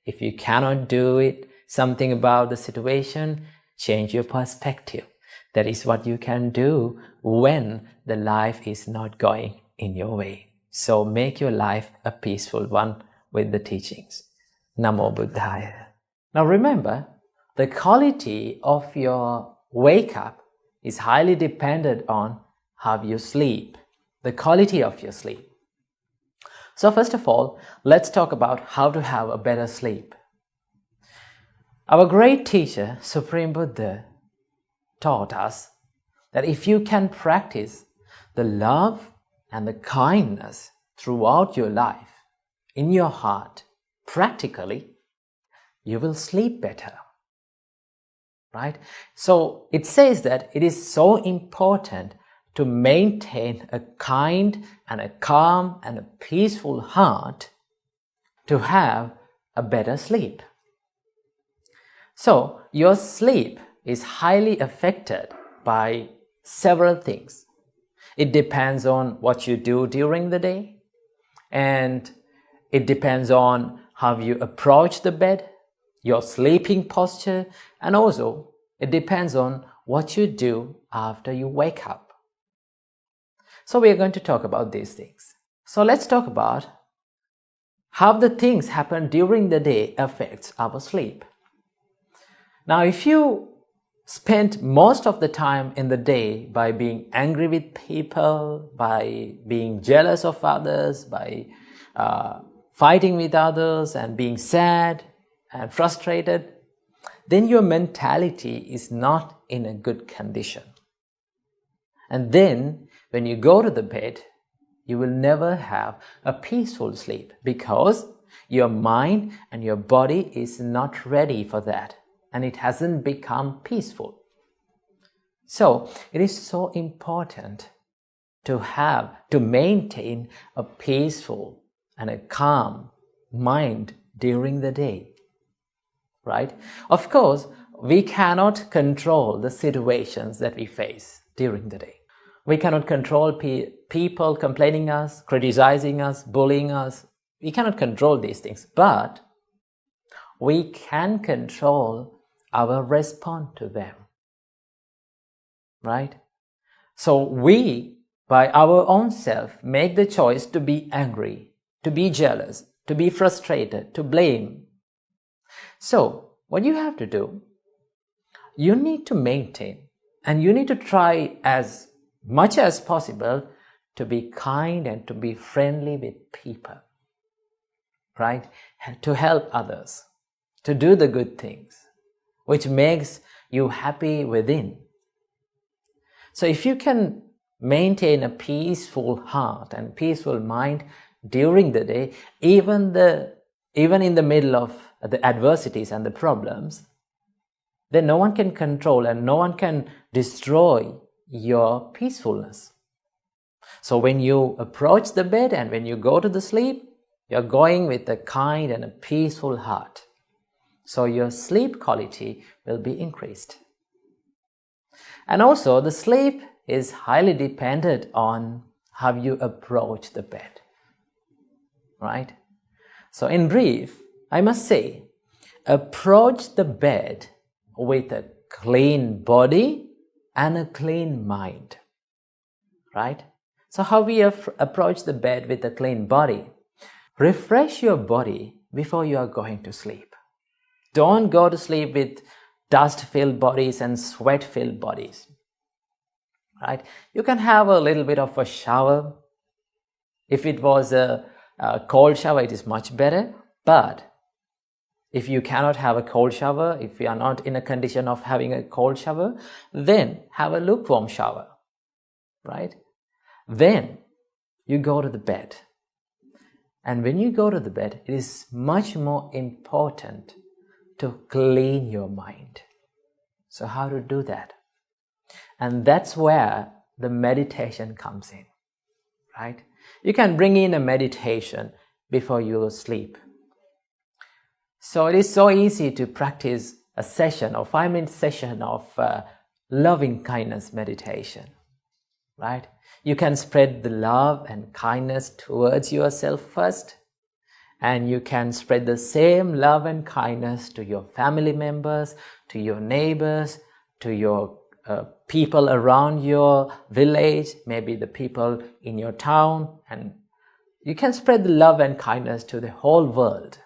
If you cannot do it, something about the situation, change your perspective. That is what you can do when the life is not going in your way. So make your life a peaceful one with the teachings. Namo Buddhaya. Now remember, the quality of your wake up is highly dependent on how you sleep, the quality of your sleep. So first of all, let's talk about how to have a better sleep. Our great teacher, Supreme Buddha, taught us that if you can practice the love and the kindness throughout your life, in your heart, practically, you will sleep better. Right? So it says that it is so important to maintain a kind and a calm and a peaceful heart to have a better sleep. So your sleep is highly affected by several things. It depends on what you do during the day, and it depends on how you approach the bed, your sleeping posture, and also it depends on what you do after you wake up. So we are going to talk about these things. So let's talk about how the things happen during the day affects our sleep. Now, if you spend most of the time in the day by being angry with people, by being jealous of others, by fighting with others and being sad and frustrated, then your mentality is not in a good condition. And then when you go to the bed, you will never have a peaceful sleep because your mind and your body is not ready for that, and it hasn't become peaceful. So it is so important to maintain a peaceful and a calm mind during the day. Right? Of course, we cannot control the situations that we face during the day. We cannot control people complaining us, criticizing us, bullying us. We cannot control these things, but we can control our response to them. Right? So we, by our own self, make the choice to be angry, to be jealous, to be frustrated, to blame. So what you have to do, you need to maintain and you need to try as much as possible to be kind and to be friendly with people, right? And to help others, to do the good things, which makes you happy within. So if you can maintain a peaceful heart and peaceful mind during the day, even in the middle of the adversities and the problems, then no one can control and no one can destroy your peacefulness. So when you approach the bed and when you go to the sleep, you're going with a kind and a peaceful heart. So your sleep quality will be increased. And also the sleep is highly dependent on how you approach the bed. Right? So in brief, I must say, approach the bed with a clean body and a clean mind. Right? So how we approach the bed with a clean body? Refresh your body before you are going to sleep. Don't go to sleep with dust-filled bodies and sweat-filled bodies. Right? You can have a little bit of a shower. If it was a cold shower, it is much better. But If you cannot have a cold shower, if you are not in a condition of having a cold shower, then have a lukewarm shower, right? Then you go to the bed. And when you go to the bed, it is much more important to clean your mind. So how to do that? And that's where the meditation comes in, right? You can bring in a meditation before you sleep. So it is so easy to practice a session or 5-minute session of loving kindness meditation, right? You can spread the love and kindness towards yourself first, and you can spread the same love and kindness to your family members, to your neighbors, to your people around your village, maybe the people in your town, and you can spread the love and kindness to the whole world.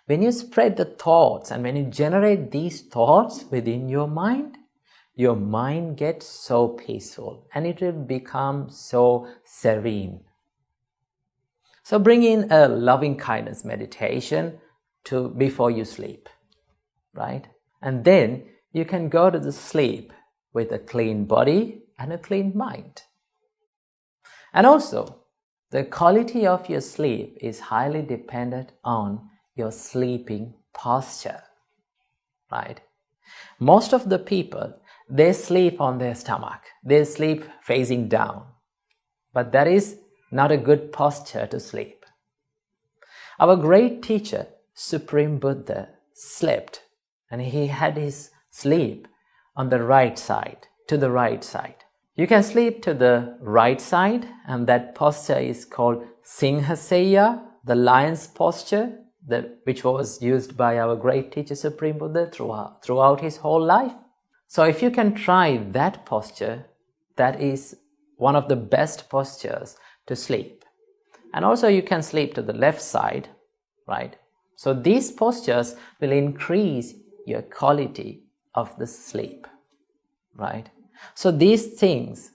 When you spread the thoughts and when you generate these thoughts within your mind gets so peaceful and it will become so serene. So bring in a loving kindness meditation before you sleep, right? And then you can go to the sleep with a clean body and a clean mind. And also, the quality of your sleep is highly dependent on your sleeping posture, right? Most of the people, they sleep on their stomach. They sleep facing down. But that is not a good posture to sleep. Our great teacher, Supreme Buddha, slept, and he had his sleep on the right side, to the right side. You can sleep to the right side, and that posture is called Singhasaya, the lion's posture, which was used by our great teacher Supreme Buddha throughout his whole life. So if you can try that posture, that is one of the best postures to sleep. And also you can sleep to the left side, right? So these postures will increase your quality of the sleep, right? So these things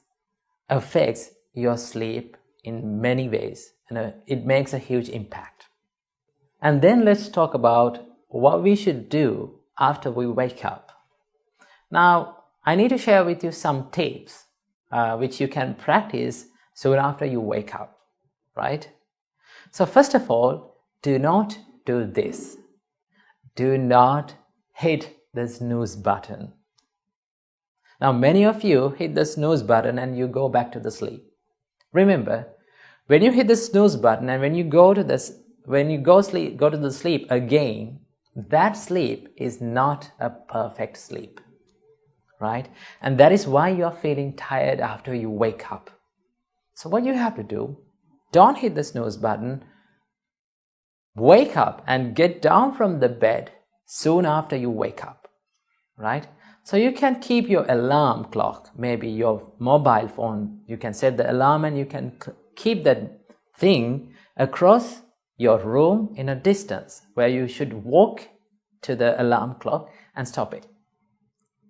affects your sleep in many ways, and it makes a huge impact. And then let's talk about what we should do after we wake up. Now, I need to share with you some tips which you can practice soon after you wake up, right? So first of all, do not do this. Do not hit the snooze button. Now, many of you hit the snooze button and you go back to the sleep. Remember, when you hit the snooze button and when you go to the sleep again, that sleep is not a perfect sleep, right? And that is why you are feeling tired after you wake up. So what you have to do, don't hit the snooze button. Wake up and get down from the bed soon after you wake up, right? So you can keep your alarm clock, maybe your mobile phone, you can set the alarm and you can keep that thing across your room in a distance where you should walk to the alarm clock and stop it.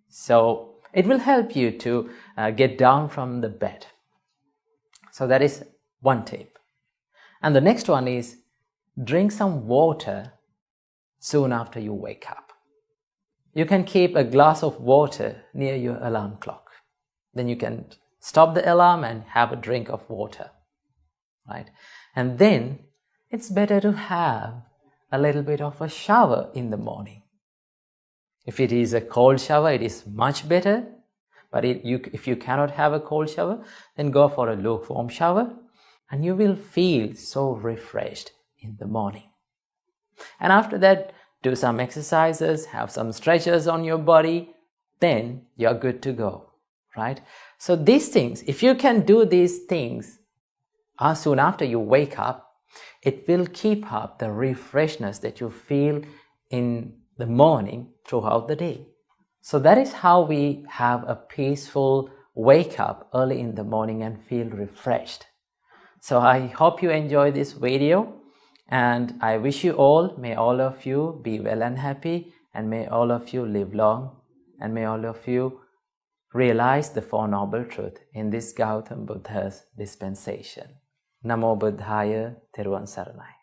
So it will help you to get down from the bed. So that is one tip. And the next one is drink some water soon after you wake up. You can keep a glass of water near your alarm clock. Then you can stop the alarm and have a drink of water, right? And then it's better to have a little bit of a shower in the morning. If it is a cold shower, it is much better. But if you cannot have a cold shower, then go for a lukewarm shower and you will feel so refreshed in the morning. And after that, do some exercises, have some stretches on your body, then you're good to go, right? So these things, if you can do these things soon after you wake up, it will keep up the refreshness that you feel in the morning throughout the day. So that is how we have a peaceful wake up early in the morning and feel refreshed. So I hope you enjoy this video. And I wish you all, may all of you be well and happy, and may all of you live long, and may all of you realize the Four Noble Truths in this Gautam Buddha's dispensation. Namo Buddhaya, Theruvan Saranai.